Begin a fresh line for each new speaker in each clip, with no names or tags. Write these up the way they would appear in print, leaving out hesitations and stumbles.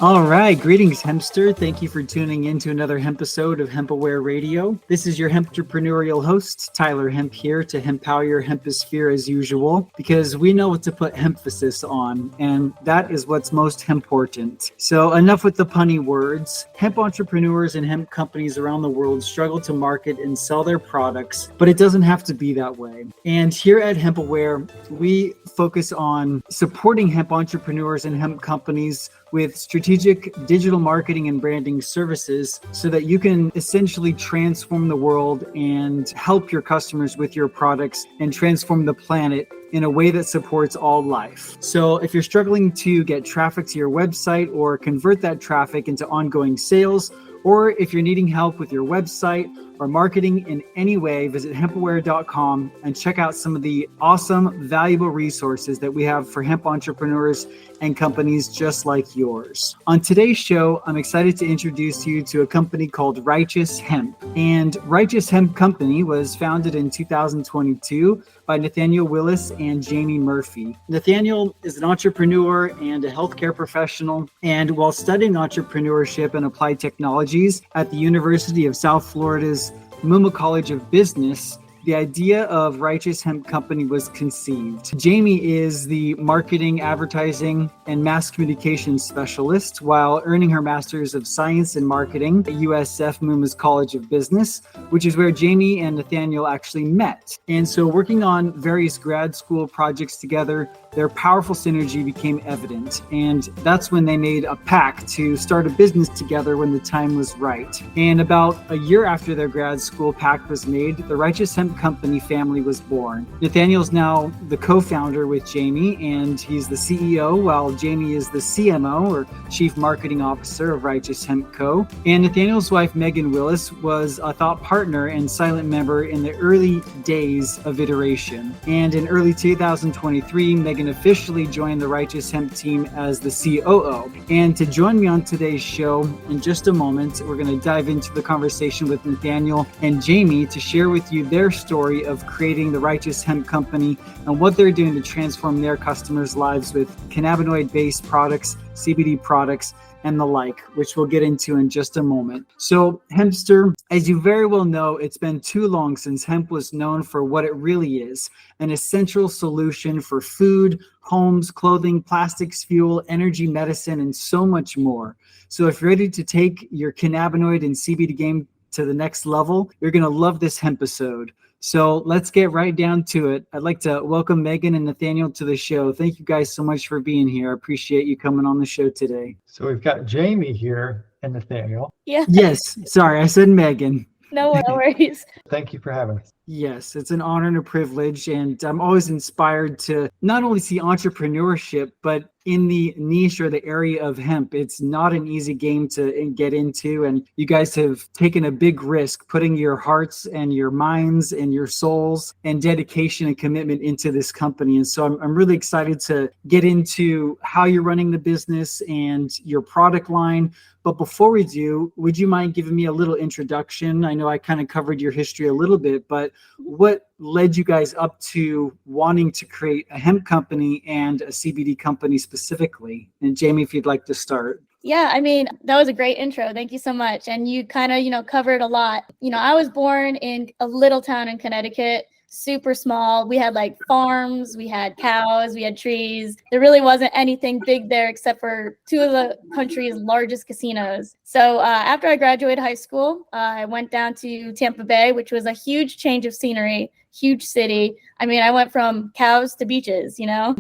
All right, greetings, Hempster. Thank you for tuning in to another Hempisode of Hempaware Radio. This is your Hempreneurial host, Tyler Hemp, here to Hempower your Hemposphere as usual, because we know what to put emphasis on, and that is what's most important. So enough with the punny words. Hemp entrepreneurs and hemp companies around the world struggle to market and sell their products, but it doesn't have to be that way. And here at Hempaware, we focus on supporting hemp entrepreneurs and hemp companies with strategic digital marketing and branding services so that you can essentially transform the world and help your customers with your products and transform the planet in a way that supports all life. So if you're struggling to get traffic to your website or convert that traffic into ongoing sales, or if you're needing help with your website or marketing in any way, visit hempaware.com and check out some of the awesome, valuable resources that we have for hemp entrepreneurs and companies just like yours. On today's show, I'm excited to introduce you to a company called Righteous Hemp. And Righteous Hemp Company was founded in 2022 by Nathaniel Willis and Jamie Murphy. Nathaniel is an entrepreneur and a healthcare professional. And while studying entrepreneurship and applied technologies at the University of South Florida's Muma College of Business, the idea of Righteous Hemp Company was conceived. Jamie is the marketing, advertising, and mass communications specialist while earning her Master's of Science in Marketing at USF Muma's College of Business, which is where Jamie and Nathaniel actually met. And so working on various grad school projects together, their powerful synergy became evident. And that's when they made a pact to start a business together when the time was right. And about a year after their grad school pact was made, the Righteous Hemp Company family was born. Nathaniel's now the co-founder with Jamie, and he's the CEO, while Jamie is the CMO, or Chief Marketing Officer of Righteous Hemp Co. And Nathaniel's wife, Megan Willis, was a thought partner and silent member in the early days of iteration. And in early 2023, Megan officially joined the Righteous Hemp team as the COO. And to join me on today's show, in just a moment, we're going to dive into the conversation with Nathaniel and Jamie to share with you their story of creating the Righteous Hemp Company and what they're doing to transform their customers' lives with cannabinoid-based products, CBD products, and the like, which we'll get into in just a moment. So, Hempster, as you very well know, it's been too long since hemp was known for what it really is, an essential solution for food, homes, clothing, plastics, fuel, energy, medicine, and so much more. So if you're ready to take your cannabinoid and CBD game to the next level, you're going to love this hempisode. So let's get right down to it. I'd like to welcome Megan and Nathaniel to the show. Thank you guys so much for being here. I appreciate you coming on the show today.
So we've got Jamie here and Nathaniel.
Yeah.
Yes. Sorry, I said Megan.
No worries.
Thank you for having us.
Yes, it's an honor and a privilege, and I'm always inspired to not only see entrepreneurship, but in the niche or the area of hemp. It's not an easy game to get into, and you guys have taken a big risk putting your hearts and your minds and your souls and dedication and commitment into this company. And so I'm really excited to get into how you're running the business and your product line. But before we do, would you mind giving me a little introduction? I know I kind of covered your history a little bit, but what led you guys up to wanting to create a hemp company and a CBD company specifically? And Jamie, if you'd like to start.
Yeah, I mean, that was a great intro. Thank you so much. And you kind of, covered a lot. I was born in a little town in Connecticut, super small. We had like farms, we had cows, we had trees. There really wasn't anything big there except for two of the country's largest casinos. So after I graduated high school, I went down to Tampa Bay, which was a huge change of scenery, huge city. I mean, I went from cows to beaches,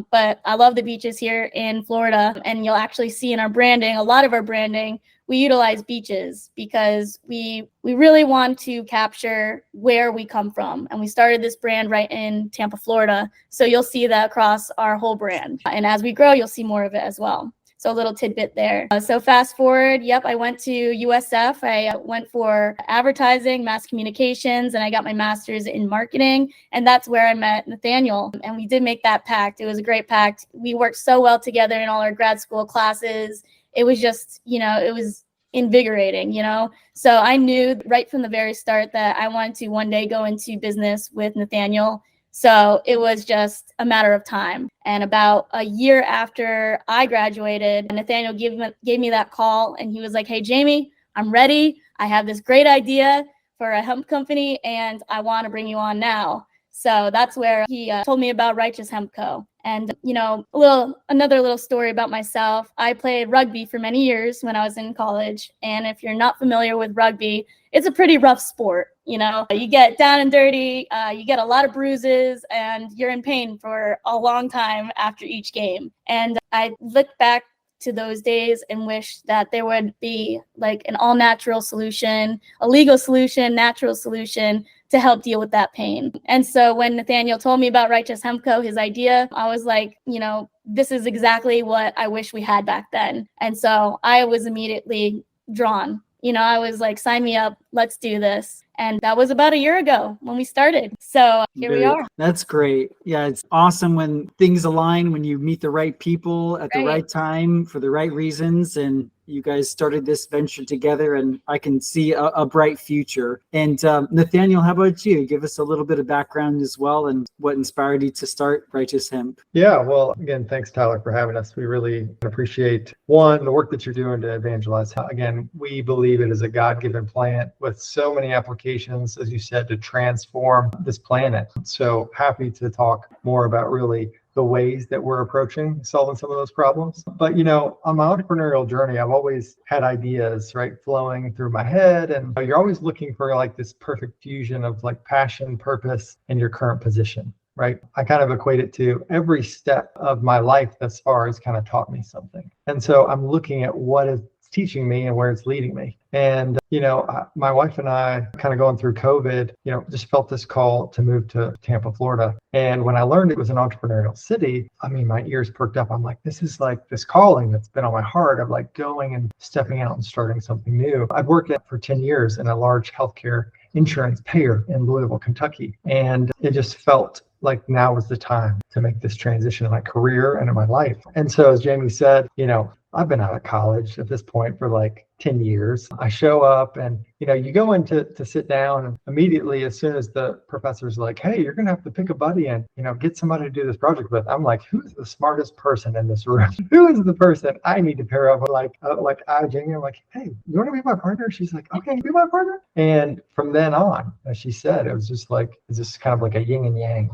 but I love the beaches here in Florida. And you'll actually see in our branding, a lot of our branding, we utilize beaches because we really want to capture where we come from. And we started this brand right in Tampa, Florida. So you'll see that across our whole brand. And as we grow, you'll see more of it as well. So a little tidbit there. So fast forward, I went to USF. I went for advertising, mass communications, and I got my master's in marketing. And that's where I met Nathaniel. And we did make that pact. It was a great pact. We worked so well together in all our grad school classes. It was just, it was invigorating, So I knew right from the very start that I wanted to one day go into business with Nathaniel So it was just a matter of time. And about a year after I graduated, Nathaniel gave me that call, and he was like, "Hey, Jamie, I'm ready. I have this great idea for a hemp company, and I want to bring you on now." So that's where he told me about Righteous Hemp Co. And, another little story about myself. I played rugby for many years when I was in college. And if you're not familiar with rugby, it's a pretty rough sport. You get down and dirty, you get a lot of bruises, and you're in pain for a long time after each game. And I look back to those days and wish that there would be like an all natural solution, a legal solution, natural solution to help deal with that pain. And so when Nathaniel told me about Righteous Hemp Co., his idea, I was like, this is exactly what I wish we had back then. And so I was immediately drawn. I was like, sign me up, let's do this. And that was about a year ago when we started. So here we are.
That's great. Yeah, it's awesome when things align, when you meet the right people at the right time for the right reasons. And you guys started this venture together, and I can see a bright future. And Nathaniel, how about you? Give us a little bit of background as well, and what inspired you to start Righteous Hemp.
Yeah, well, again, thanks, Tyler, for having us. We really appreciate, one, the work that you're doing to evangelize. Again, we believe it is a God-given plant with so many applications, as you said, to transform this planet. So happy to talk more about really the ways that we're approaching solving some of those problems. But, on my entrepreneurial journey, I've always had ideas, right, flowing through my head. And you're always looking for like this perfect fusion of like passion, purpose, and your current position, right? I kind of equate it to every step of my life thus far has kind of taught me something. And so I'm looking at what is teaching me and where it's leading me. And, my wife and I kind of going through COVID, just felt this call to move to Tampa, Florida. And when I learned it was an entrepreneurial city, my ears perked up. I'm like, this is like this calling that's been on my heart of like going and stepping out and starting something new. I've worked for 10 years in a large healthcare insurance payer in Louisville, Kentucky. And it just felt like now was the time to make this transition in my career and in my life. And so as Jamie said, I've been out of college at this point for like 10 years. I show up and, you go in to sit down, and immediately as soon as the professor's like, "Hey, you're going to have to pick a buddy and, get somebody to do this project with." I'm like, who's the smartest person in this room? Who is the person I need to pair up with? Jamie, I'm like, "Hey, you want to be my partner?" She's like, "Okay, be my partner." And from then on, as she said, it was just like, it's just kind of like a yin and yang,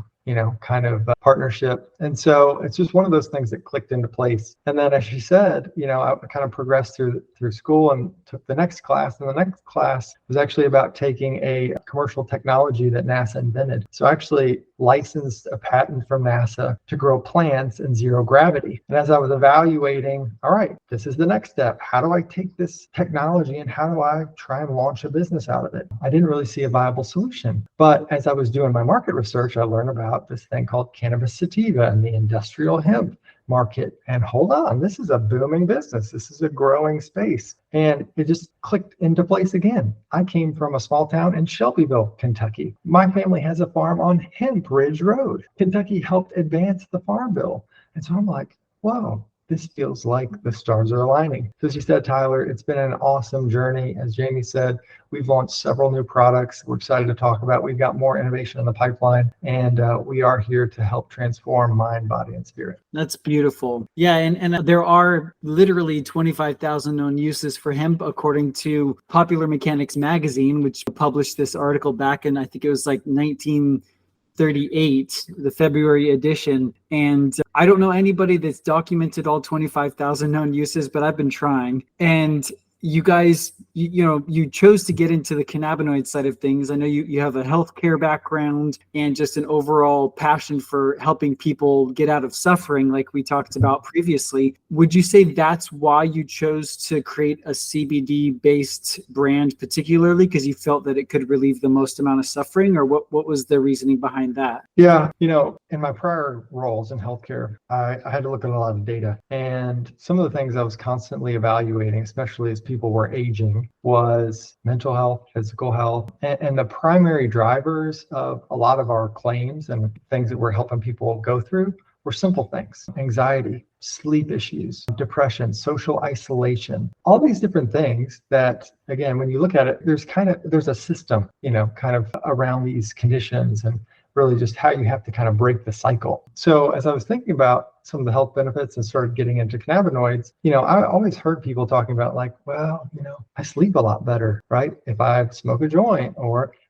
kind of partnership. And so it's just one of those things that clicked into place. And then as she said, I kind of progressed through school and took the next class. And the next class was actually about taking a commercial technology that NASA invented. So I actually licensed a patent from NASA to grow plants in zero gravity. And as I was evaluating, all right, this is the next step. How do I take this technology and how do I try and launch a business out of it? I didn't really see a viable solution. But as I was doing my market research, I learned about this thing called cannabis sativa and the industrial hemp market. And hold on, this is a booming business. This is a growing space. And it just clicked into place again. I came from a small town in Shelbyville, Kentucky. My family has a farm on Hemp Ridge Road. Kentucky helped advance the farm bill. And so I'm like, whoa, this feels like the stars are aligning. So as you said, Tyler, it's been an awesome journey. As Jamie said, we've launched several new products we're excited to talk about. We've got more innovation in the pipeline, and we are here to help transform mind, body, and spirit.
That's beautiful. Yeah, and there are literally 25,000 known uses for hemp, according to Popular Mechanics magazine, which published this article back in, I think it was like 1938, the February edition. And I don't know anybody that's documented all 25,000 known uses, but I've been trying. And you guys, you chose to get into the cannabinoid side of things. I know you have a healthcare background and just an overall passion for helping people get out of suffering, like we talked about previously. Would you say that's why you chose to create a CBD-based brand particularly, because you felt that it could relieve the most amount of suffering, or what was the reasoning behind that?
Yeah, in my prior roles in healthcare, I had to look at a lot of data. And some of the things I was constantly evaluating, especially as people were aging, was mental health, physical health. And the primary drivers of a lot of our claims and things that we're helping people go through were simple things: anxiety, sleep issues, depression, social isolation, all these different things that, again, when you look at it, there's a system, kind of around these conditions. And really just how you have to kind of break the cycle. So as I was thinking about some of the health benefits and started getting into cannabinoids, I always heard people talking about like, well, I sleep a lot better, right? If I smoke a joint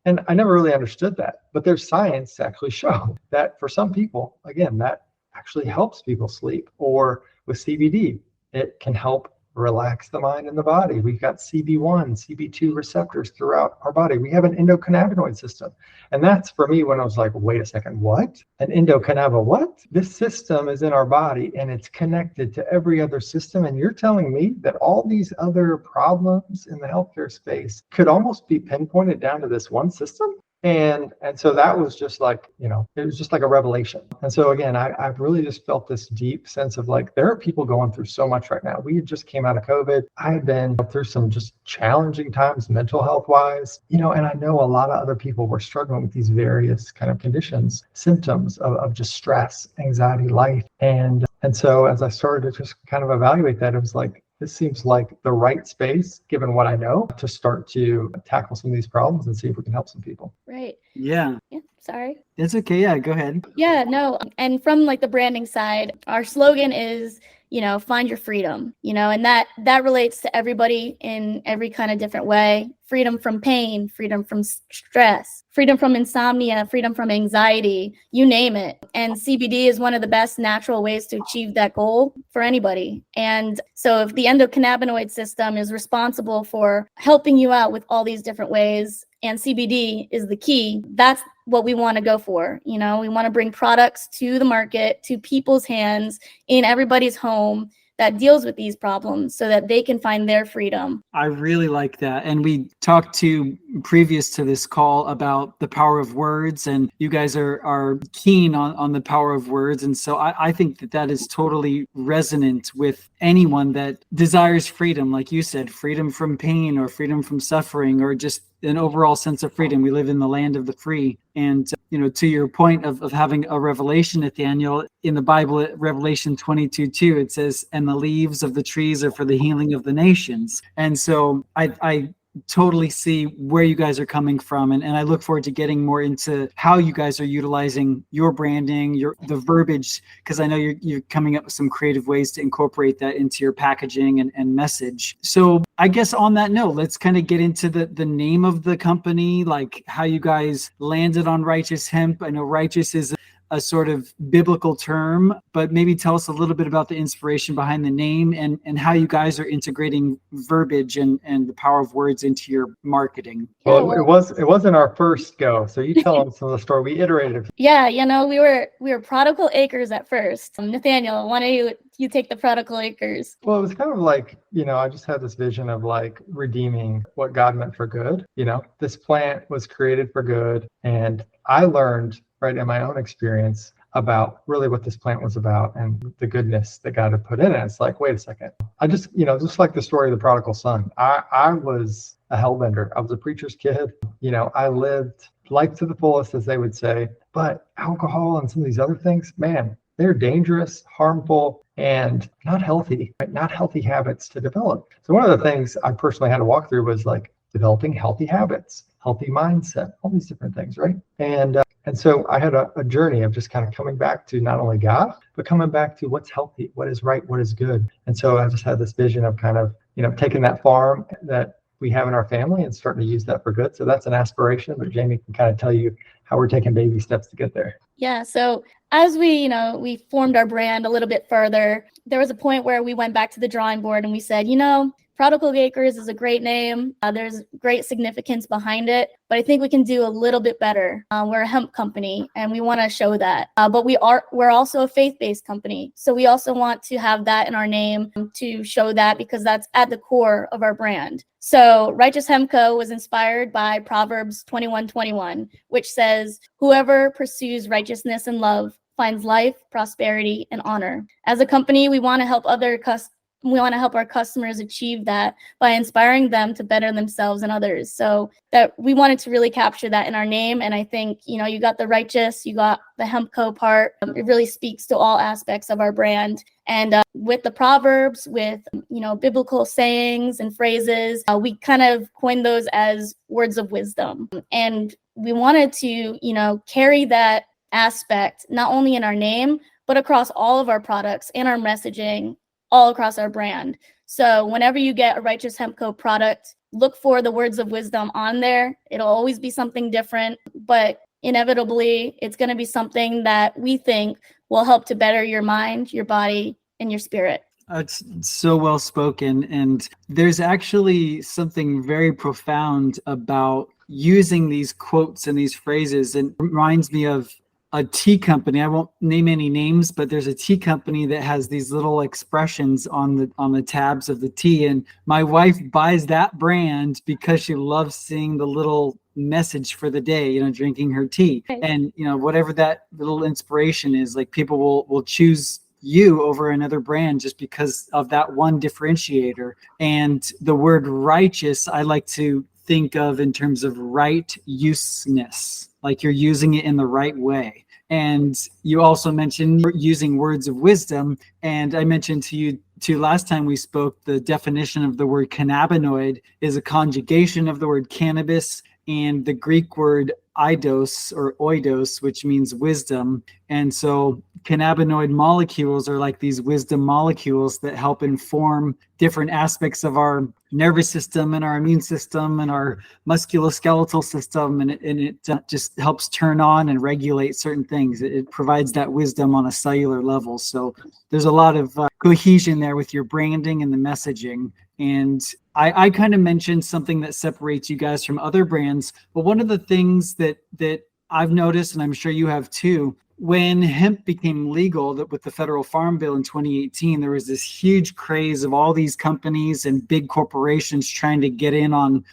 and I never really understood that, but there's science to actually show that for some people, again, that actually helps people sleep. Or with CBD, it can help relax the mind and the body. We've got CB1, CB2 receptors throughout our body. We have an endocannabinoid system. And that's for me when I was like, wait a second, what? An endocannabinoid, what? This system is in our body and it's connected to every other system. And you're telling me that all these other problems in the healthcare space could almost be pinpointed down to this one system? And so that was just like, it was just like a revelation. And so again, I've really just felt this deep sense of like, there are people going through so much right now. We just came out of COVID. I had been through some just challenging times, mental health wise, and I know a lot of other people were struggling with these various kind of conditions, symptoms of just stress, anxiety, life. And so as I started to just kind of evaluate that, it was like, this seems like the right space, given what I know, to start to tackle some of these problems and see if we can help some people.
Right.
Yeah.
Sorry.
It's okay. Yeah, go ahead.
Yeah, no. And from like the branding side, our slogan is, find your freedom, and that relates to everybody in every kind of different way. Freedom from pain, freedom from stress, freedom from insomnia, freedom from anxiety, you name it. And CBD is one of the best natural ways to achieve that goal for anybody. And so if the endocannabinoid system is responsible for helping you out with all these different ways, and CBD is the key, that's what we want to go for. We want to bring products to the market, to people's hands, in everybody's home that deals with these problems so that they can find their freedom.
I really like that. And we talked to previous to this call about the power of words, and you guys are keen on the power of words. And so I think that is totally resonant with anyone that desires freedom. Like you said, freedom from pain or freedom from suffering, or just an overall sense of freedom. We live in the land of the free. And, to your point of having a revelation, Nathaniel, in the Bible, at Revelation 22:2, it says, and the leaves of the trees are for the healing of the nations. And so I totally see where you guys are coming from. And I look forward to getting more into how you guys are utilizing your branding, the verbiage, because I know you're coming up with some creative ways to incorporate that into your packaging and message. So I guess on that note, let's kind of get into the name of the company, like how you guys landed on Righteous Hemp. I know righteous is a sort of biblical term, but maybe tell us a little bit about the inspiration behind the name and how you guys are integrating verbiage and the power of words into your marketing.
Well, it wasn't our first go. So you tell them some of the story. We iterated.
Yeah, we were Prodigal Acres at first. Nathaniel, why don't you take the Prodigal Acres?
Well, it was kind of like, I just had this vision of like redeeming what God meant for good. This plant was created for good. And I learned right in my own experience about really what this plant was about and the goodness that God had put in it. It's like, wait a second. I just, just like the story of the prodigal son, I was a hellbender. I was a preacher's kid. I lived life to the fullest, as they would say, but alcohol and some of these other things, man, they're dangerous, harmful, and not healthy, right? Not healthy habits to develop. So one of the things I personally had to walk through was like developing healthy habits, healthy mindset, all these different things, right? And so I had a journey of just kind of coming back to not only God, but coming back to what's healthy, what is right, what is good. And so I just had this vision of kind of, taking that farm that we have in our family and starting to use that for good. So that's an aspiration, but Jamie can kind of tell you how we're taking baby steps to get there.
Yeah. So as we formed our brand a little bit further, there was a point where we went back to the drawing board and we said, Prodigal Acres is a great name. There's great significance behind it, but I think we can do a little bit better. We're a hemp company and we want to show that. But we're also a faith-based company. So we also want to have that in our name to show that, because that's at the core of our brand. So Righteous Hemp Co. was inspired by Proverbs 21:21, which says, whoever pursues righteousness and love finds life, prosperity, and honor. As a company, we want to help We want to help our customers achieve that by inspiring them to better themselves and others. So that we wanted to really capture that in our name. And I think, you got the righteous, you got the Hempco part. It really speaks to all aspects of our brand. And with the proverbs, with, biblical sayings and phrases, we kind of coined those as words of wisdom. And we wanted to, carry that aspect, not only in our name, but across all of our products and our messaging, all across our brand. So whenever you get a Righteous Hemp Co. product, look for the words of wisdom on there. It'll always be something different, but inevitably it's going to be something that we think will help to better your mind, your body, and your spirit.
It's so well spoken. And there's actually something very profound about using these quotes and these phrases. And it reminds me of a tea company. I won't name any names, but there's a tea company that has these little expressions on the tabs of the tea. And my wife buys that brand because she loves seeing the little message for the day, drinking her tea. And, whatever that little inspiration is, like people will choose you over another brand just because of that one differentiator. And the word righteous, I like to think of in terms of right useness, like you're using it in the right way. And you also mentioned using words of wisdom. And I mentioned to you too last time we spoke, the definition of the word cannabinoid is a conjugation of the word cannabis and the Greek word eidos or oidos, which means wisdom. And so cannabinoid molecules are like these wisdom molecules that help inform different aspects of our nervous system and our immune system and our musculoskeletal system. And it just helps turn on and regulate certain things. It provides that wisdom on a cellular level. So there's a lot of cohesion there with your branding and the messaging. And I kind of mentioned something that separates you guys from other brands. But one of the things that I've noticed, and I'm sure you have too, when hemp became legal with the federal farm bill in 2018, there was this huge craze of all these companies and big corporations trying to get in on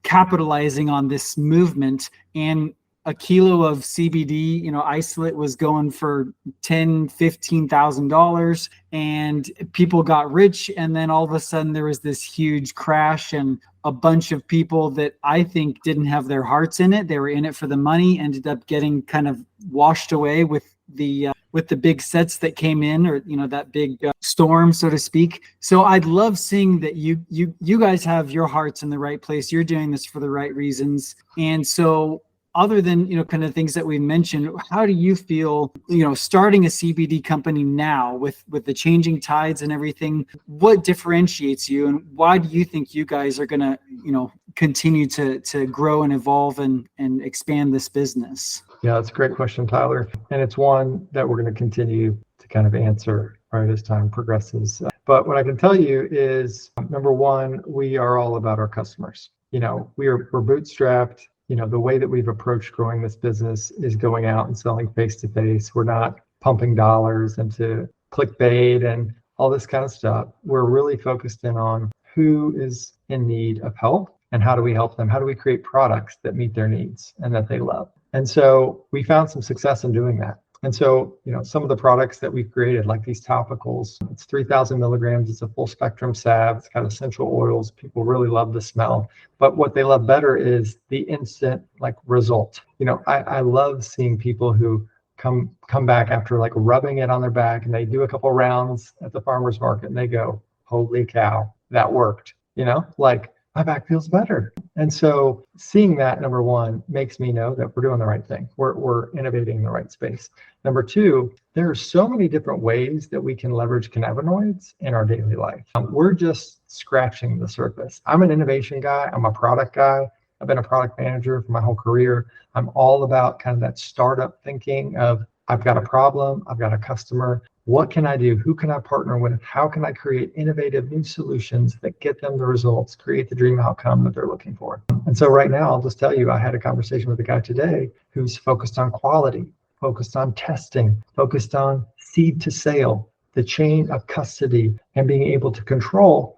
capitalizing on this movement. And a kilo of CBD, isolate was going for $10,000-$15,000, and people got rich. And then all of a sudden there was this huge crash, and a bunch of people that I think didn't have their hearts in it. They were in it for the money, ended up getting kind of washed away with the big sets that came in, or that big storm, so to speak. So I'd love seeing that you guys have your hearts in the right place. You're doing this for the right reasons. And so other than, kind of things that we mentioned, how do you feel, starting a CBD company now with the changing tides and everything? What differentiates you, and why do you think you guys are going to, continue to grow and evolve and expand this business?
Yeah, that's a great question, Tyler. And it's one that we're going to continue to kind of answer right as time progresses. But what I can tell you is, number one, we are all about our customers. We're bootstrapped. The way that we've approached growing this business is going out and selling face-to-face. We're not pumping dollars into clickbait and all this kind of stuff. We're really focused in on who is in need of help and how do we help them? How do we create products that meet their needs and that they love? And so we found some success in doing that. And so, some of the products that we've created, like these topicals, it's 3,000 milligrams. It's a full spectrum salve. It's got essential oils. People really love the smell. But what they love better is the instant result. I love seeing people who come back after rubbing it on their back, and they do a couple rounds at the farmer's market and they go, holy cow, that worked. My back feels better. And so seeing that, number one, makes me know that we're doing the right thing. We're innovating in the right space. Number two, there are so many different ways that we can leverage cannabinoids in our daily life. We're just scratching the surface. I'm an innovation guy. I'm a product guy. I've been a product manager for my whole career. I'm all about kind of that startup thinking of, I've got a problem, I've got a customer. What can I do? Who can I partner with? How can I create innovative new solutions that get them the results, create the dream outcome that they're looking for? And so right now, I'll just tell you, I had a conversation with a guy today who's focused on quality, focused on testing, focused on seed to sale, the chain of custody, and being able to control,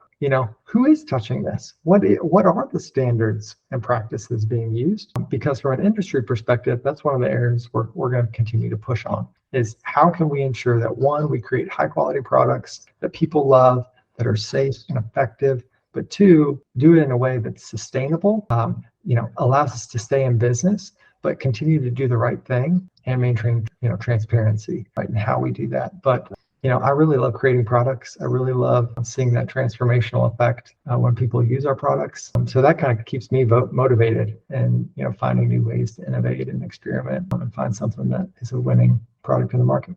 who is touching this? What are the standards and practices being used? Because from an industry perspective, that's one of the areas we're going to continue to push on, is how can we ensure that, one, we create high quality products that people love, that are safe and effective, but two, do it in a way that's sustainable, allows us to stay in business, but continue to do the right thing and maintain, transparency, right, in how we do that. But I really love creating products. I really love seeing that transformational effect when people use our products. So that kind of keeps me motivated and, finding new ways to innovate and experiment and find something that is a winning product in the market.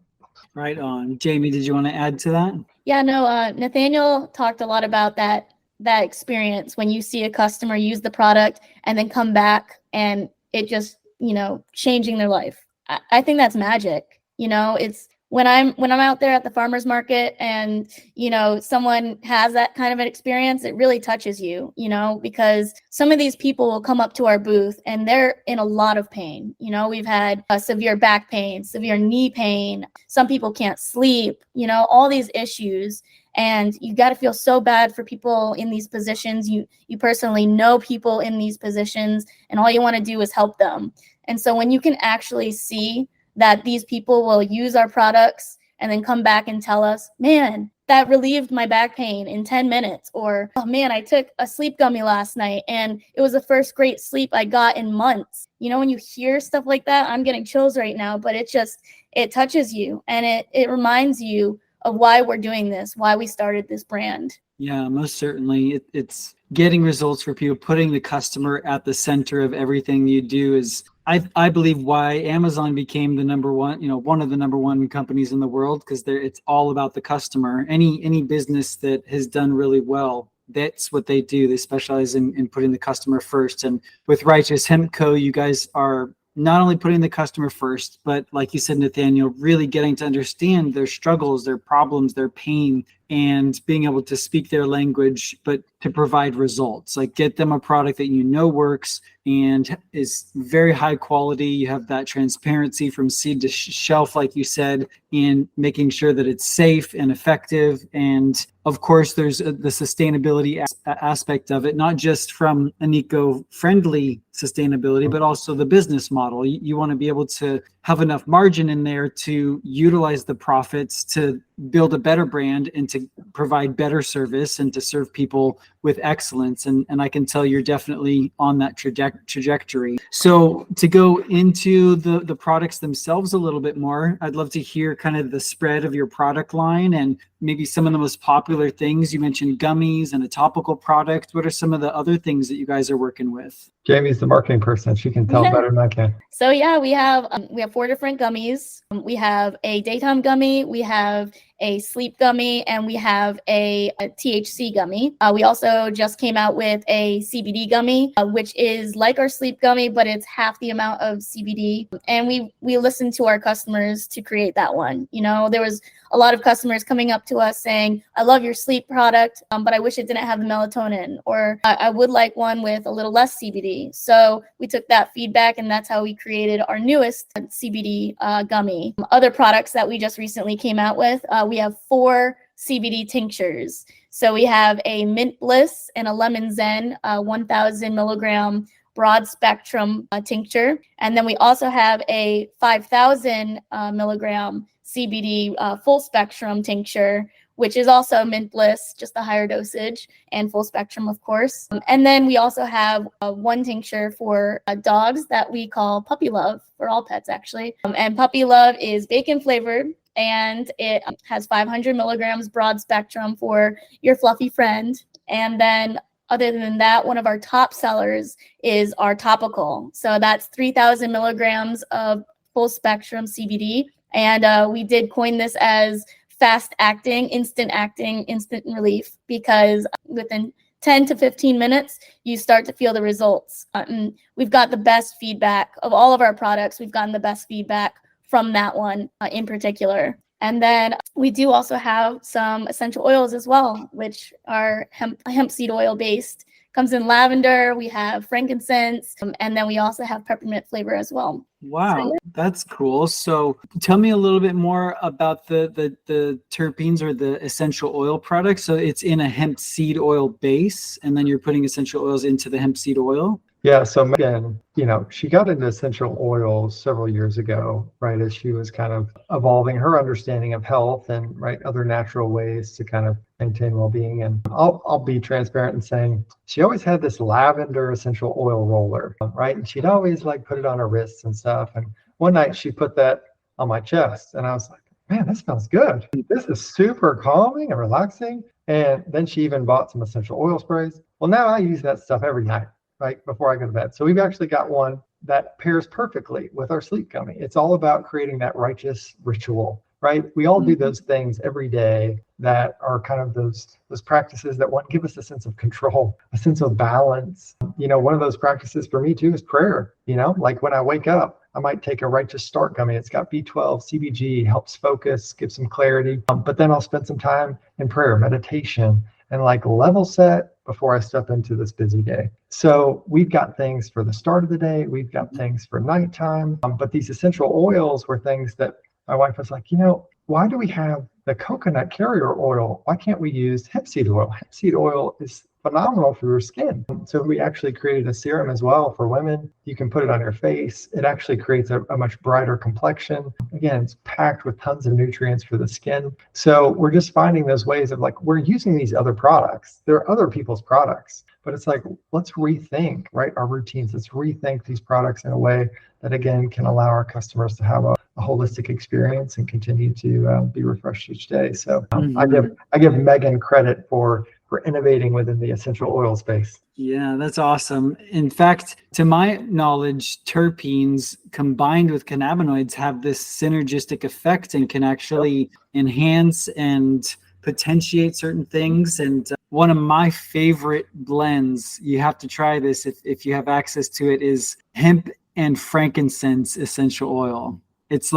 Right on. Jamie, did you want to add to that?
Yeah, no, Nathaniel talked a lot about that experience when you see a customer use the product and then come back and it just, changing their life. I think that's magic. It's when I'm out there at the farmer's market and, someone has that kind of an experience, it really touches you, because some of these people will come up to our booth and they're in a lot of pain. We've had severe back pain, severe knee pain. Some people can't sleep, all these issues. And you got to feel so bad for people in these positions. You personally know people in these positions, and all you want to do is help them. And so when you can actually see that these people will use our products and then come back and tell us, man, that relieved my back pain in 10 minutes. Or, oh man, I took a sleep gummy last night and it was the first great sleep I got in months. When you hear stuff like that, I'm getting chills right now, but it touches you and it reminds you of why we're doing this, why we started this brand.
Yeah, most certainly. It's getting results for people, putting the customer at the center of everything you do is, I believe, why Amazon became the number one, one of the number one companies in the world, because it's all about the customer. Any business that has done really well, that's what they do. They specialize in putting the customer first. And with Righteous Hemp Co., you guys are not only putting the customer first, but like you said, Nathaniel, really getting to understand their struggles, their problems, their pain, and being able to speak their language, but to provide results, like get them a product that works and is very high quality. You have that transparency from seed to shelf, like you said, and making sure that it's safe and effective. And of course, there's the sustainability aspect of it, not just from an eco-friendly sustainability, but also the business model. You want to be able to have enough margin in there to utilize the profits to build a better brand and to provide better service and to serve people with excellence. And I can tell you're definitely on that trajectory. So to go into the products themselves a little bit more, I'd love to hear kind of the spread of your product line and maybe some of the most popular things. You mentioned gummies and a topical product. What are some of the other things that you guys are working with?
Jamie's the marketing person. She can tell better than I can.
So yeah, we have 4 different gummies. We have a daytime gummy, we have a sleep gummy, and we have a THC gummy. We also just came out with a CBD gummy, which is like our sleep gummy, but it's half the amount of CBD. And we listened to our customers to create that one. There was a lot of customers coming up to us saying, I love your sleep product, but I wish it didn't have the melatonin, or I would like one with a little less CBD. So we took that feedback, and that's how we created our newest CBD gummy. Other products that we just recently came out with, we have 4 CBD tinctures. So we have a Mint Bliss and a Lemon Zen 1,000 milligram broad spectrum tincture. And then we also have a 5,000 milligram CBD full spectrum tincture, which is also Mint Bliss, just a higher dosage, and full spectrum, of course. And then we also have one tincture for dogs that we call Puppy Love, for all pets actually. And Puppy Love is bacon flavored, and it has 500 milligrams broad spectrum for your fluffy friend. And then other than that, one of our top sellers is our topical. So that's 3,000 milligrams of full spectrum CBD. And we did coin this as fast acting, instant relief, because within 10 to 15 minutes, you start to feel the results. And we've got the best feedback of all of our products. We've gotten the best feedback from that one in particular. And then we do also have some essential oils as well, which are hemp seed oil based. Comes in lavender, we have frankincense, and then we also have peppermint flavor as well.
Wow,
So, yeah.
That's cool. So tell me a little bit more about the terpenes or the essential oil products. So it's in a hemp seed oil base, and then you're putting essential oils into the hemp seed oil?
Yeah, so Megan, she got into essential oils several years ago, right, as she was kind of evolving her understanding of health and other natural ways to kind of maintain well-being. And I'll be transparent in saying she always had this lavender essential oil roller, right? And she'd always put it on her wrists and stuff. And one night she put that on my chest, and I was like, man, that smells good. This is super calming and relaxing. And then she even bought some essential oil sprays. Well, now I use that stuff every night, right before I go to bed. So we've actually got one that pairs perfectly with our sleep gummy. It's all about creating that righteous ritual, right? We all do those things every day that are kind of those practices that give us a sense of control, a sense of balance. One of those practices for me too is prayer. Like when I wake up, I might take a Righteous Start gummy. It's got B12, CBG, helps focus, gives some clarity. But then I'll spend some time in prayer, meditation, and level set before I step into this busy day. So we've got things for the start of the day. We've got things for nighttime. But these essential oils were things that my wife was like, why do we have the coconut carrier oil? Why can't we use hemp seed oil? Hemp seed oil is phenomenal for your skin. So we actually created a serum as well for women. You can put it on your face. It actually creates a much brighter complexion. Again, it's packed with tons of nutrients for the skin. So we're just finding those ways of we're using these other products. They're other people's products, but it's let's rethink, our routines. Let's rethink these products in a way that, again, can allow our customers to have a holistic experience and continue to be refreshed each day. So I give Megan credit for innovating within the essential oil space.
Yeah, that's awesome. In fact, to my knowledge, terpenes combined with cannabinoids have this synergistic effect and can actually enhance and potentiate certain things. And one of my favorite blends, you have to try this if you have access to it, is hemp and frankincense essential oil. It's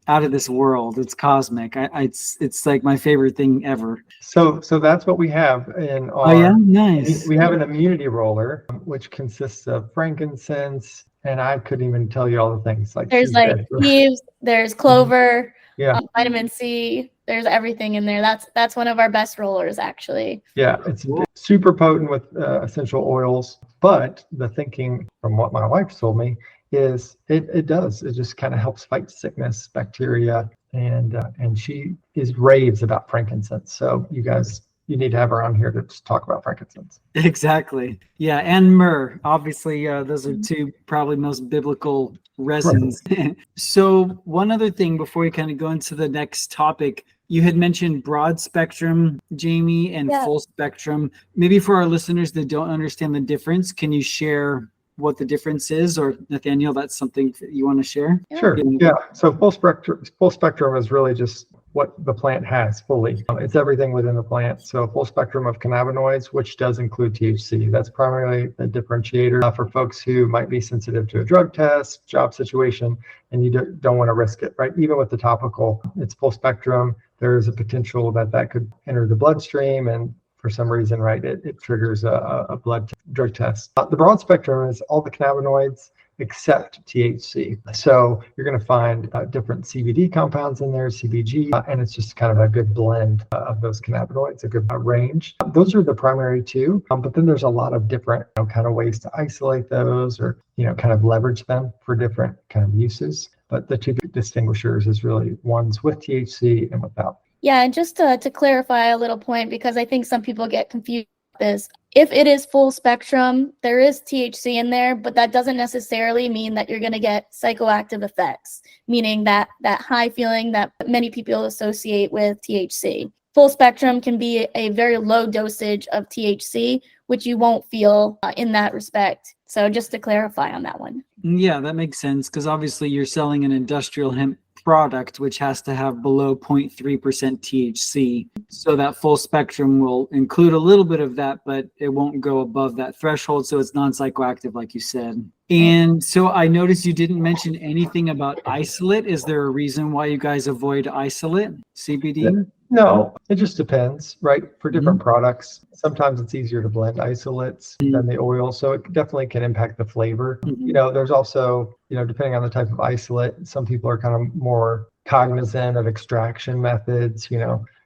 out of this world. It's cosmic. It's my favorite thing ever.
So that's what we have in our.
Oh yeah, nice.
We have an immunity roller, which consists of frankincense, and I couldn't even tell you all the things.
There's leaves, there's clover,
yeah,
vitamin C. There's everything in there. That's one of our best rollers, actually.
Yeah, it's super potent with essential oils. But the thinking from what my wife told me is it just kind of helps fight sickness, bacteria, and she raves about frankincense. So you need to have her on here to just talk about frankincense.
Exactly. Yeah, and myrrh. Obviously, those are two probably most biblical resins. Right. So one other thing before we kind of go into the next topic, you had mentioned broad spectrum, Jamie, and full spectrum. Maybe for our listeners that don't understand the difference, can you share what the difference is, or Nathaniel, that's something that you want to share?
Sure. Yeah. So full spectrum is really just what the plant has fully. It's everything within the plant. So full spectrum of cannabinoids, which does include THC. That's primarily the differentiator for folks who might be sensitive to a drug test, job situation, and you don't want to risk it, right? Even with the topical, it's full spectrum. There is a potential that could enter the bloodstream, and for some reason, right, it triggers a blood drug test. The broad spectrum is all the cannabinoids except THC. So you're going to find different CBD compounds in there, CBG, and it's just kind of a good blend of those cannabinoids, a good range. Those are the primary two, but then there's a lot of different kind of ways to isolate those or, kind of leverage them for different kind of uses. But the two distinguishers is really ones with THC and without.
Yeah, and just to clarify a little point, because I think some people get confused with this. If it is full spectrum, there is THC in there, but that doesn't necessarily mean that you're going to get psychoactive effects, meaning that high feeling that many people associate with THC. Full spectrum can be a very low dosage of THC, which you won't feel in that respect. So just to clarify on that one.
Yeah, that makes sense, because obviously you're selling an industrial hemp product, which has to have below 0.3% THC. So that full spectrum will include a little bit of that, but it won't go above that threshold. So it's non-psychoactive, like you said. And so I noticed you didn't mention anything about isolate. Is there a reason why you guys avoid isolate, CBD?
No, it just depends, right? For different products, sometimes it's easier to blend isolates than the oil. So it definitely can impact the flavor. There's also, depending on the type of isolate, some people are kind of more cognizant of extraction methods.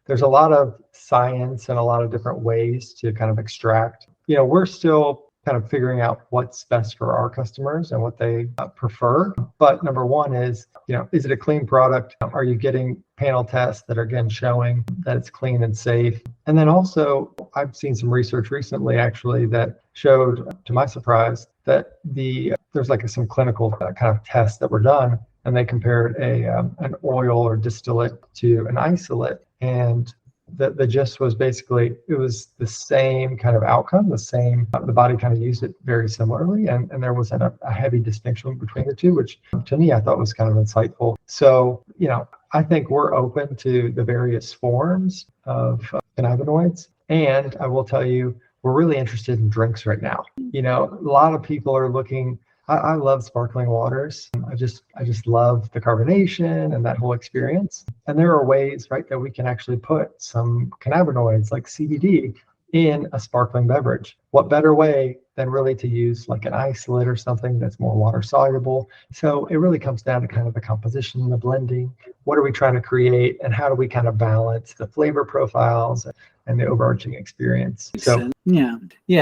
There's a lot of science and a lot of different ways to kind of extract. We're still kind of figuring out what's best for our customers and what they prefer. But number one is, is it a clean product? Are you getting panel tests that are again showing that it's clean and safe? And then also, I've seen some research recently actually that showed, to my surprise, that there's like some clinical kind of tests that were done, and they compared an oil or distillate to an isolate, and the gist was basically it was the same kind of outcome, the body kind of used it very similarly, and there wasn't a heavy distinction between the two, which to me I thought was kind of insightful. So, I think we're open to the various forms of cannabinoids, and I will tell you, we're really interested in drinks right now. A lot of people are looking. I love sparkling waters. I just love the carbonation and that whole experience. And there are ways, right, that we can actually put some cannabinoids like CBD in a sparkling beverage. What better way than really to use like an isolate or something that's more water soluble? So it really comes down to kind of the composition, the blending. What are we trying to create, and how do we kind of balance the flavor profiles and the overarching experience? So
yeah.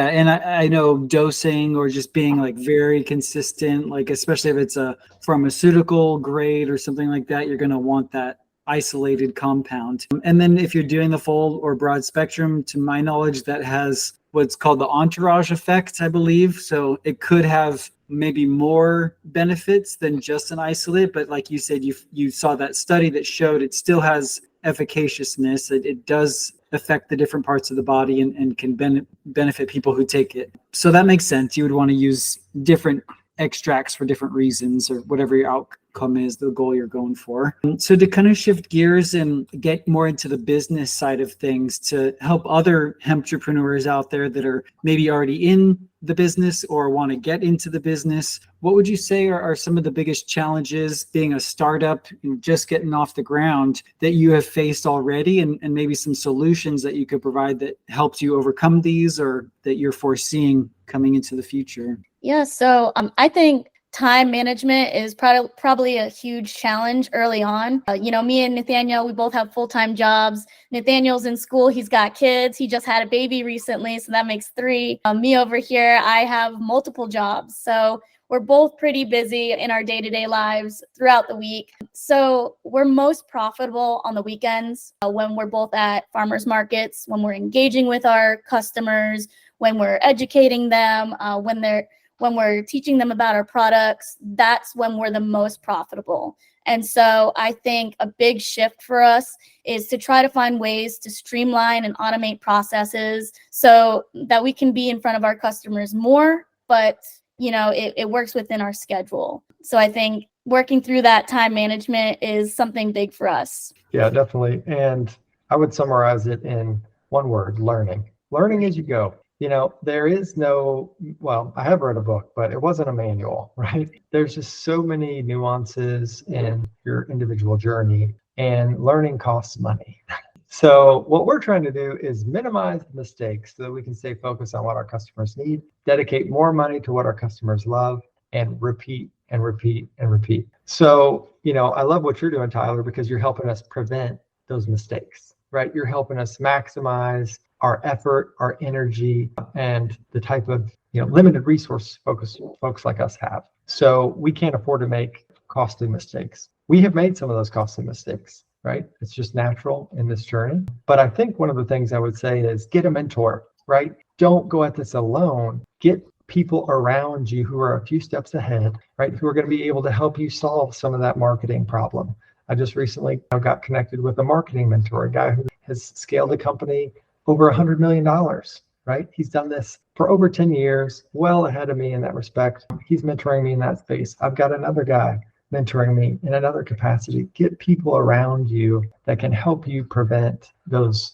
And I know dosing or just being like very consistent, like especially if it's a pharmaceutical grade or something like that, you're going to want that isolated compound. And then if you're doing the full or broad spectrum, to my knowledge, that has what's called the entourage effect, I believe. So it could have maybe more benefits than just an isolate, but like you said, you saw that study that showed it still has efficaciousness. It does affect the different parts of the body and can benefit people who take it. So that makes sense. You would want to use different extracts for different reasons, or whatever your outcome is, the goal you're going for. So to kind of shift gears and get more into the business side of things to help other hemp-entrepreneurs out there that are maybe already in the business or want to get into the business, what would you say are some of the biggest challenges being a startup and just getting off the ground that you have faced already, and maybe some solutions that you could provide that helped you overcome these or that you're foreseeing coming into the future?
Yeah, so I think time management is probably a huge challenge early on. Me and Nathaniel, we both have full-time jobs. Nathaniel's in school. He's got kids. He just had a baby recently, so that makes 3. Me over here, I have multiple jobs. So we're both pretty busy in our day-to-day lives throughout the week. So we're most profitable on the weekends when we're both at farmers markets, when we're engaging with our customers, when we're educating them, when we're teaching them about our products. That's when we're the most profitable. And so I think a big shift for us is to try to find ways to streamline and automate processes so that we can be in front of our customers more, but it works within our schedule. So I think working through that time management is something big for us.
yeah, definitely. And I would summarize it in one word: learning. Learning as you go. There is I have read a book, but it wasn't a manual, right? There's just so many nuances in your individual journey, and learning costs money. So what we're trying to do is minimize the mistakes so that we can stay focused on what our customers need, dedicate more money to what our customers love, and repeat and repeat and repeat. So, I love what you're doing, Tyler, because you're helping us prevent those mistakes, right? You're helping us maximize our effort, our energy, and the type of limited resource focus folks like us have. So we can't afford to make costly mistakes. We have made some of those costly mistakes, right? It's just natural in this journey. But I think one of the things I would say is get a mentor, right? Don't go at this alone. Get people around you who are a few steps ahead, right? Who are going to be able to help you solve some of that marketing problem. I just recently got connected with a marketing mentor, a guy who has scaled a company over $100 million, right? He's done this for over 10 years, well ahead of me in that respect. He's mentoring me in that space. I've got another guy mentoring me in another capacity. Get people around you that can help you prevent those,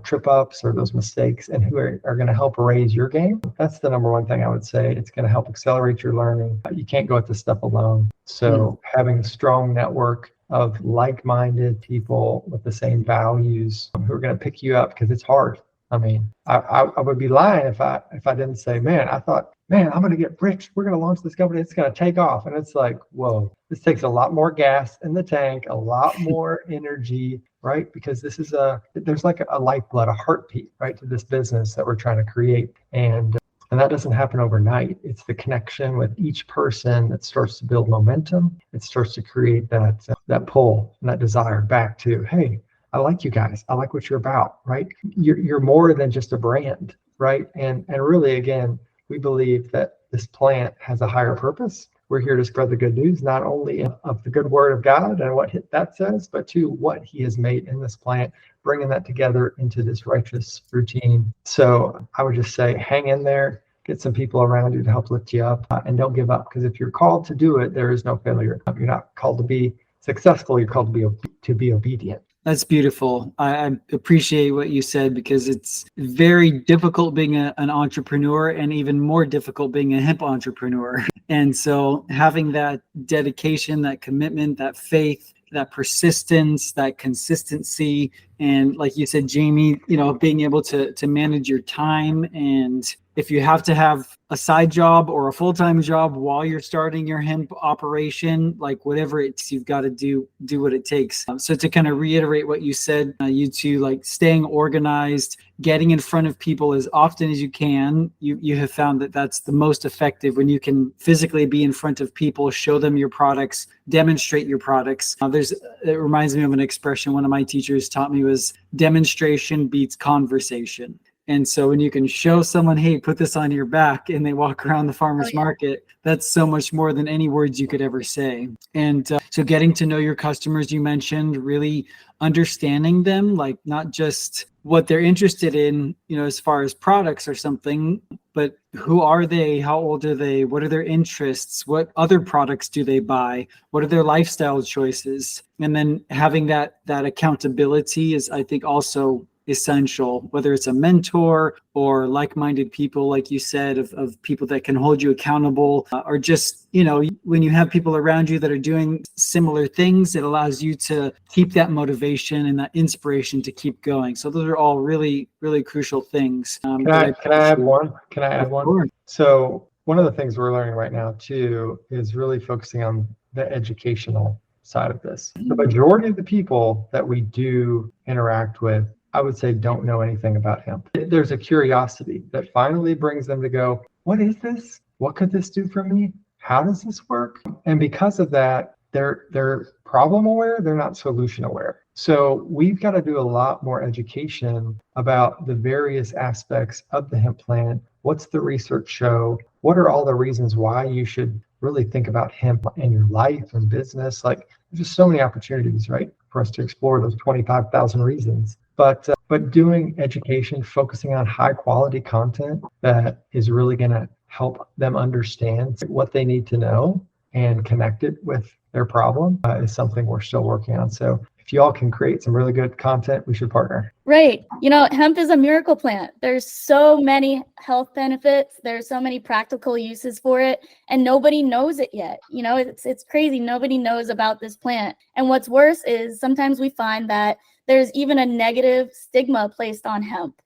trip ups or those mistakes, and who are going to help raise your game. That's the number one thing I would say. It's going to help accelerate your learning. You can't go at this stuff alone. So having a strong network of like-minded people with the same values who are going to pick you up, because it's hard. I mean, I would be lying if I didn't say, I'm going to get rich. We're going to launch this company. It's going to take off. And it's like, whoa, this takes a lot more gas in the tank, a lot more energy, right? Because there's like a lifeblood, a heartbeat, right, to this business that we're trying to create. And And that doesn't happen overnight. It's the connection with each person that starts to build momentum. It starts to create that pull and that desire back to, hey, I like you guys. I like what you're about, right? You're more than just a brand, right? And really, again, we believe that this plant has a higher purpose. We're here to spread the good news, not only of the good word of God and what that says, but to what he has made in this plant, bringing that together into this righteous routine. So I would just say, hang in there, get some people around you to help lift you up, and don't give up. Because if you're called to do it, there is no failure. You're not called to be successful. You're called to be obedient.
That's beautiful. I appreciate what you said, because it's very difficult being an entrepreneur, and even more difficult being a hemp entrepreneur. And so having that dedication, that commitment, that faith, that persistence, that consistency, and like you said, Jamie, being able to manage your time. And if you have to have a side job or a full-time job while you're starting your hemp operation, like whatever it's, you've got to do what it takes. So to kind of reiterate what you said, you two, like staying organized, getting in front of people as often as you can. You have found that that's the most effective, when you can physically be in front of people, show them your products, demonstrate your products. It reminds me of an expression one of my teachers taught me, was demonstration beats conversation. And so when you can show someone, hey, put this on your back, and they walk around the farmer's market, that's so much more than any words you could ever say. And so getting to know your customers, you mentioned, really understanding them, like not just what they're interested in, as far as products or something, but who are they? How old are they? What are their interests? What other products do they buy? What are their lifestyle choices? And then having that accountability is, I think, also essential, whether it's a mentor or like-minded people, like you said, of people that can hold you accountable, or just, when you have people around you that are doing similar things, it allows you to keep that motivation and that inspiration to keep going. So those are all really, really crucial things.
Can I add one?
Sure.
So one of the things we're learning right now too is really focusing on the educational side of this. The majority of the people that we do interact with, I would say, don't know anything about hemp. There's a curiosity that finally brings them to go, what is this? What could this do for me? How does this work? And because of that, they're problem aware, they're not solution aware. So we've got to do a lot more education about the various aspects of the hemp plant. What's the research show? What are all the reasons why you should really think about hemp in your life and business? Like, there's just so many opportunities, right, for us to explore those 25,000 reasons. But doing education, focusing on high quality content that is really going to help them understand what they need to know and connect it with their problem is something we're still working on. So if you all can create some really good content, we should partner.
Right. Hemp is a miracle plant. There's so many health benefits. There's so many practical uses for it, and nobody knows it yet. It's crazy. Nobody knows about this plant. And what's worse is sometimes we find that there's even a negative stigma placed on hemp.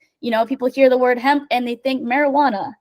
People hear the word hemp and they think marijuana,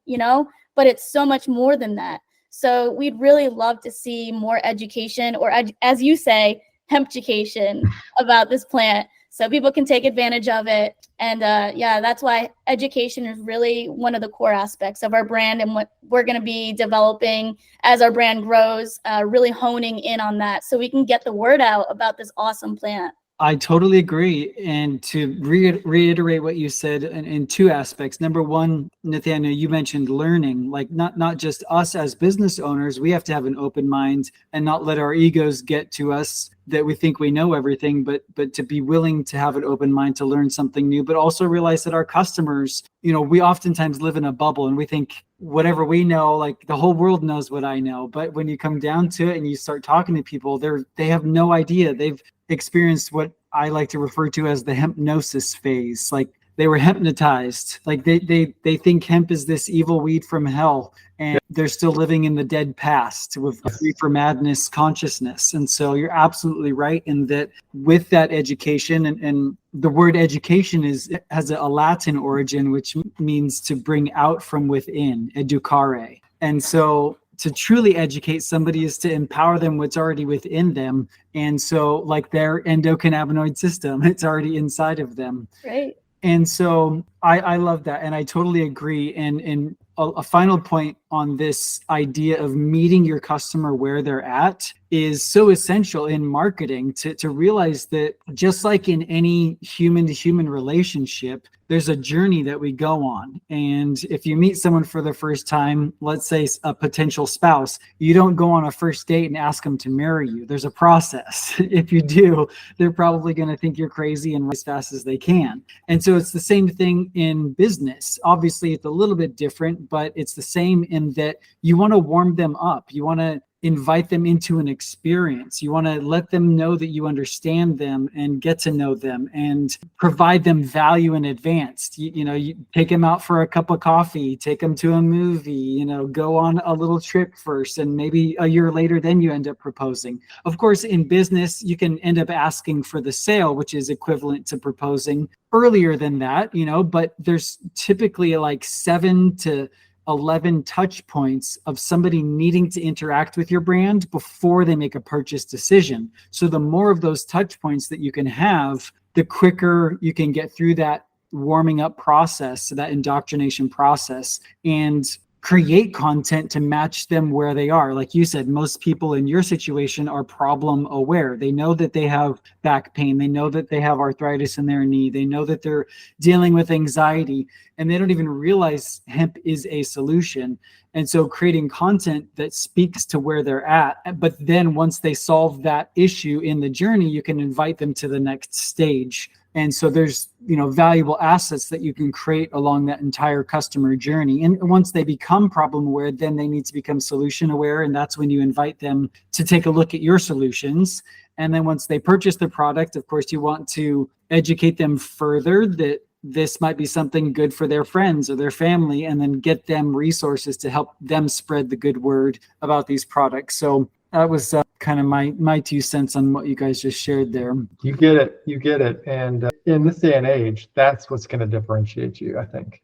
but it's so much more than that. So we'd really love to see more education, or as you say, hemp-education about this plant, so people can take advantage of it. And that's why education is really one of the core aspects of our brand, and what we're going to be developing as our brand grows, really honing in on that so we can get the word out about this awesome plant.
I totally agree. And to reiterate what you said in two aspects. Number one, Nathaniel, you mentioned learning, like not just us as business owners. We have to have an open mind and not let our egos get to us that we think we know everything, but to be willing to have an open mind to learn something new, but also realize that our customers, we oftentimes live in a bubble and we think whatever we know, like the whole world knows what I know. But when you come down to it and you start talking to people, they have no idea. They've experienced what I like to refer to as the hempnosis phase. Like they were hypnotized. Like they think hemp is this evil weed from hell, and they're still living in the dead past with free for madness consciousness. And so you're absolutely right in that with that education, and the word education has a Latin origin, which means to bring out from within, educare. And so to truly educate somebody is to empower them what's already within them. And so like their endocannabinoid system, it's already inside of them.
Right.
And so I love that. And I totally agree. And a final point on this idea of meeting your customer where they're at is so essential in marketing to realize that just like in any human to human relationship, there's a journey that we go on. And if you meet someone for the first time, let's say a potential spouse, you don't go on a first date and ask them to marry you. There's a process. If you do, they're probably going to think you're crazy and run as fast as they can. And so it's the same thing in business. Obviously, it's a little bit different, but it's the same in that you want to warm them up. You want to invite them into an experience. You want to let them know that you understand them and get to know them and provide them value in advance. You take them out for a cup of coffee, take them to a movie, go on a little trip first, and maybe a year later, then you end up proposing. Of course, in business, you can end up asking for the sale, which is equivalent to proposing earlier than that, but there's typically like 7 to 11 touch points of somebody needing to interact with your brand before they make a purchase decision. So the more of those touch points that you can have, the quicker you can get through that warming up process, that indoctrination process, and create content to match them where they are. Like you said, most people in your situation are problem aware. They know that they have back pain. They know that they have arthritis in their knee. They know that they're dealing with anxiety, and they don't even realize hemp is a solution. And so creating content that speaks to where they're at, but then once they solve that issue in the journey, you can invite them to the next stage. And so there's, valuable assets that you can create along that entire customer journey. And once they become problem aware, then they need to become solution aware. And that's when you invite them to take a look at your solutions. And then once they purchase the product, of course, you want to educate them further that this might be something good for their friends or their family, and then get them resources to help them spread the good word about these products. So that was kind of my 2 cents on what you guys just shared there.
You get it. And in this day and age, that's what's going to differentiate you, I think,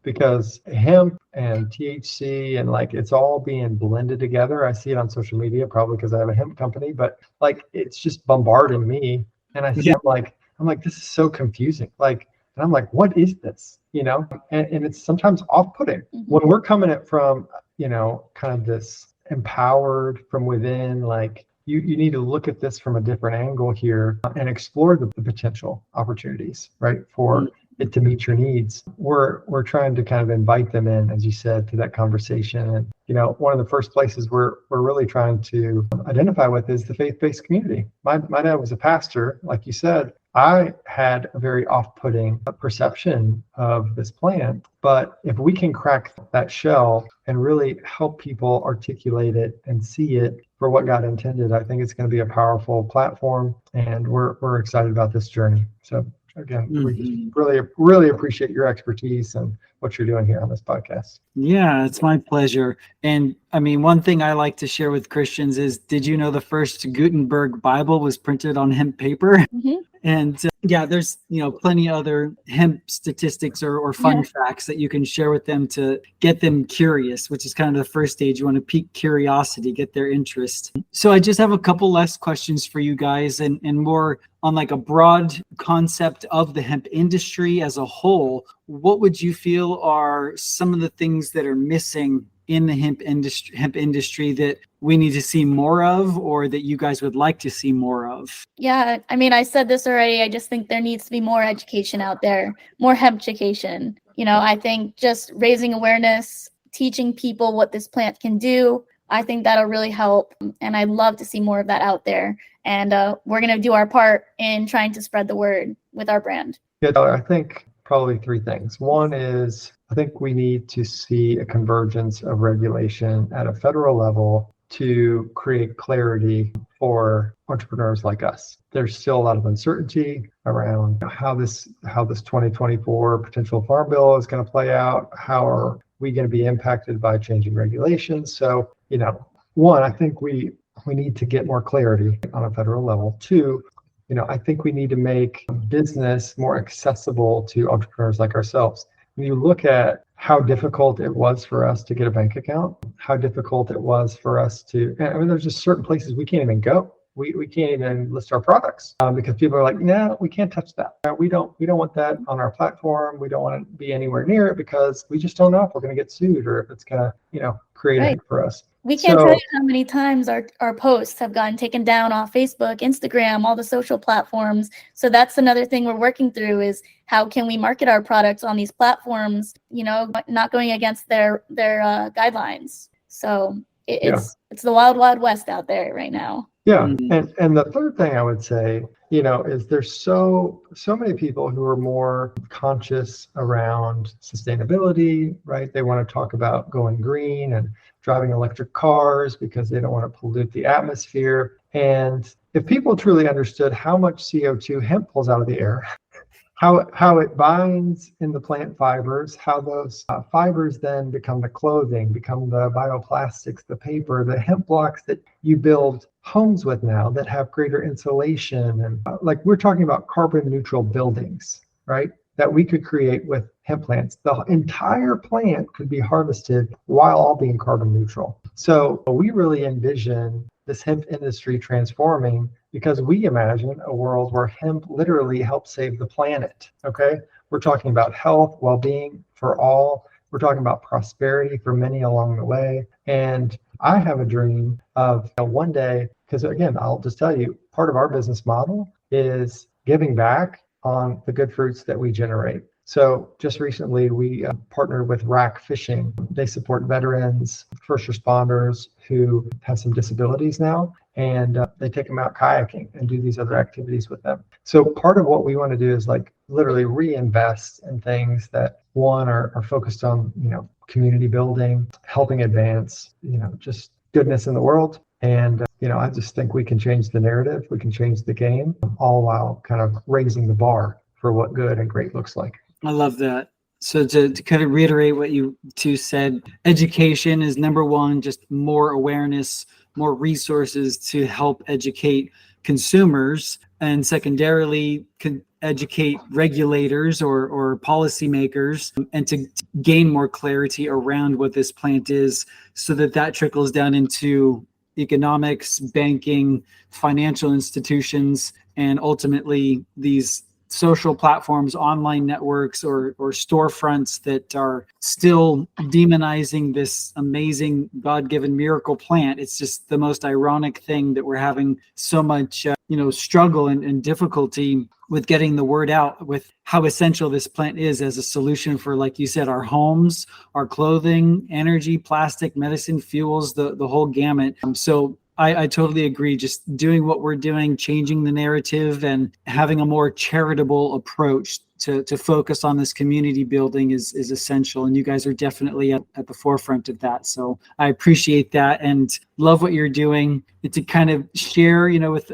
because hemp and THC and it's all being blended together. I see it on social media, probably because I have a hemp company, but it's just bombarding me. And I see I'm like, this is so confusing. And I'm like, what is this? And it's sometimes off-putting when we're coming at from, kind of this empowered from within, you need to look at this from a different angle here and explore the potential opportunities, right, for it to meet your needs. We're trying to kind of invite them in, as you said, to that conversation. And one of the first places we're really trying to identify with is the faith-based community. My dad was a pastor, like you said. I had a very off-putting perception of this plant, but if we can crack that shell and really help people articulate it and see it for what God intended, I think it's going to be a powerful platform, and we're excited about this journey. So again, we just really appreciate your expertise and what you're doing here on this podcast.
Yeah, it's my pleasure. And I mean, one thing I like to share with Christians is, did you know the first Gutenberg Bible was printed on hemp paper? And there's, plenty of other hemp statistics or fun facts that you can share with them to get them curious, which is kind of the first stage. You want to pique curiosity, get their interest. So I just have a couple less questions for you guys, and more on a broad concept of the hemp industry as a whole. What would you feel are some of the things that are missing in the hemp industry that we need to see more of, or that you guys would like to see more of?
Yeah, I mean, I said this already. I just think there needs to be more education out there, more hemp education. I think just raising awareness, teaching people what this plant can do, I think that'll really help. And I'd love to see more of that out there. And we're going to do our part in trying to spread the word with our brand.
Yeah, Tyler, I think probably 3 things. One is, I think we need to see a convergence of regulation at a federal level to create clarity for entrepreneurs like us. There's still a lot of uncertainty around how this 2024 potential farm bill is going to play out. How are we going to be impacted by changing regulations? So, one, I think we need to get more clarity on a federal level. 2, I think we need to make business more accessible to entrepreneurs like ourselves. When you look at how difficult it was for us to get a bank account, how difficult it was for us there's just certain places we can't even go. we can't even list our products because people are like, no, we can't touch that. We don't want that on our platform. We don't want to be anywhere near it because we just don't know if we're going to get sued or if it's going to, create a hit for us.
We can't tell you how many times our posts have gotten taken down off Facebook, Instagram, all the social platforms. So that's another thing we're working through is how can we market our products on these platforms, not going against their guidelines. So it's the wild, wild west out there right now.
Yeah. And the third thing I would say, is there's so many people who are more conscious around sustainability, right? They want to talk about going green and driving electric cars because they don't want to pollute the atmosphere. And if people truly understood how much CO2 hemp pulls out of the air, how it binds in the plant fibers, how those fibers then become the clothing, become the bioplastics, the paper, the hemp blocks that you build homes with now that have greater insulation. And like we're talking about carbon neutral buildings, right? That we could create with hemp plants. The entire plant could be harvested while all being carbon neutral. So we really envision this hemp industry transforming because we imagine a world where hemp literally helps save the planet. Okay. We're talking about health, well-being for all. We're talking about prosperity for many along the way. And I have a dream of one day, because again, I'll just tell you, part of our business model is giving back on the good fruits that we generate. So just recently, we partnered with Rack Fishing. They support veterans, first responders who have some disabilities now, and they take them out kayaking and do these other activities with them. So part of what we want to do is like literally reinvest in things that one are focused on, community building, helping advance, just goodness in the world. And, I just think we can change the narrative. We can change the game, all while kind of raising the bar for what good and great looks like.
I love that. So to kind of reiterate what you two said, education is number one, just more awareness, more resources to help educate consumers, and secondarily educate regulators or policymakers, and to gain more clarity around what this plant is so that trickles down into economics, banking, financial institutions, and ultimately these social platforms, online networks, or storefronts that are still demonizing this amazing God-given miracle plant. It's just the most ironic thing that we're having so much, struggle and difficulty with getting the word out with how essential this plant is as a solution for, like you said, our homes, our clothing, energy, plastic, medicine, fuels, the whole gamut. So I totally agree. Just doing what we're doing, changing the narrative and having a more charitable approach to focus on this community building is essential. And you guys are definitely at the forefront of that. So I appreciate that and love what you're doing. To kind of share, with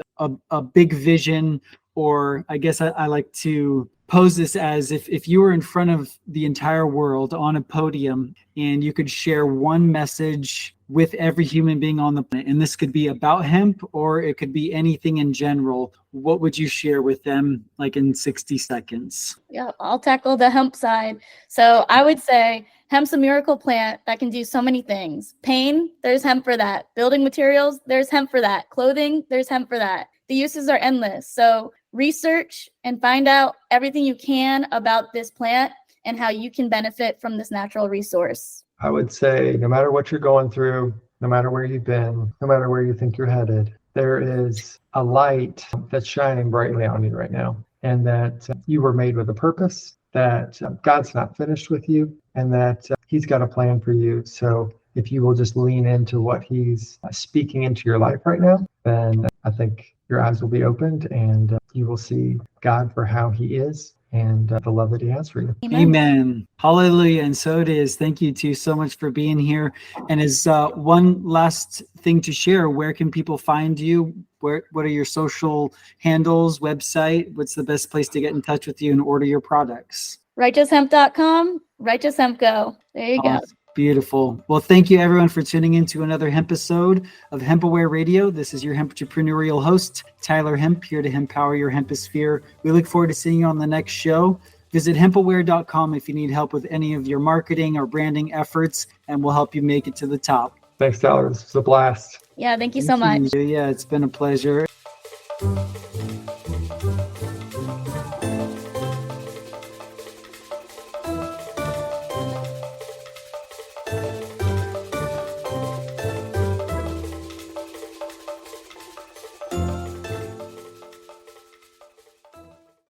a big vision, or I guess I like to pose this as if you were in front of the entire world on a podium and you could share one message with every human being on the planet, and this could be about hemp or it could be anything in general, what would you share with them like in 60 seconds?
Yeah, I'll tackle the hemp side. So I would say hemp's a miracle plant that can do so many things. Pain, there's hemp for that. Building materials, there's hemp for that. Clothing, there's hemp for that. The uses are endless. So research and find out everything you can about this plant and how you can benefit from this natural resource.
I would say no matter what you're going through, no matter where you've been, no matter where you think you're headed, there is a light that's shining brightly on you right now, and that you were made with a purpose, that God's not finished with you, and that he's got a plan for you. So if you will just lean into what he's speaking into your life right now, then I think your eyes will be opened and you will see God for how he is and the love that he has for you.
Amen. Hallelujah. And so it is. Thank you two so much for being here. And as one last thing to share, where can people find you? What are your social handles, website? What's the best place to get in touch with you and order your products?
RighteousHemp.com, Righteous Hemp Go. There you go.
Beautiful. Well, thank you everyone for tuning in to another hemp episode of Hempaware Radio. This is your entrepreneurial host, Tyler Hemp, here to empower your hemposphere. We look forward to seeing you on the next show. Visit hempaware.com if you need help with any of your marketing or branding efforts, and we'll help you make it to the top.
Thanks, Tyler. This was a blast.
Yeah, thank you so much.
Yeah, it's been a pleasure.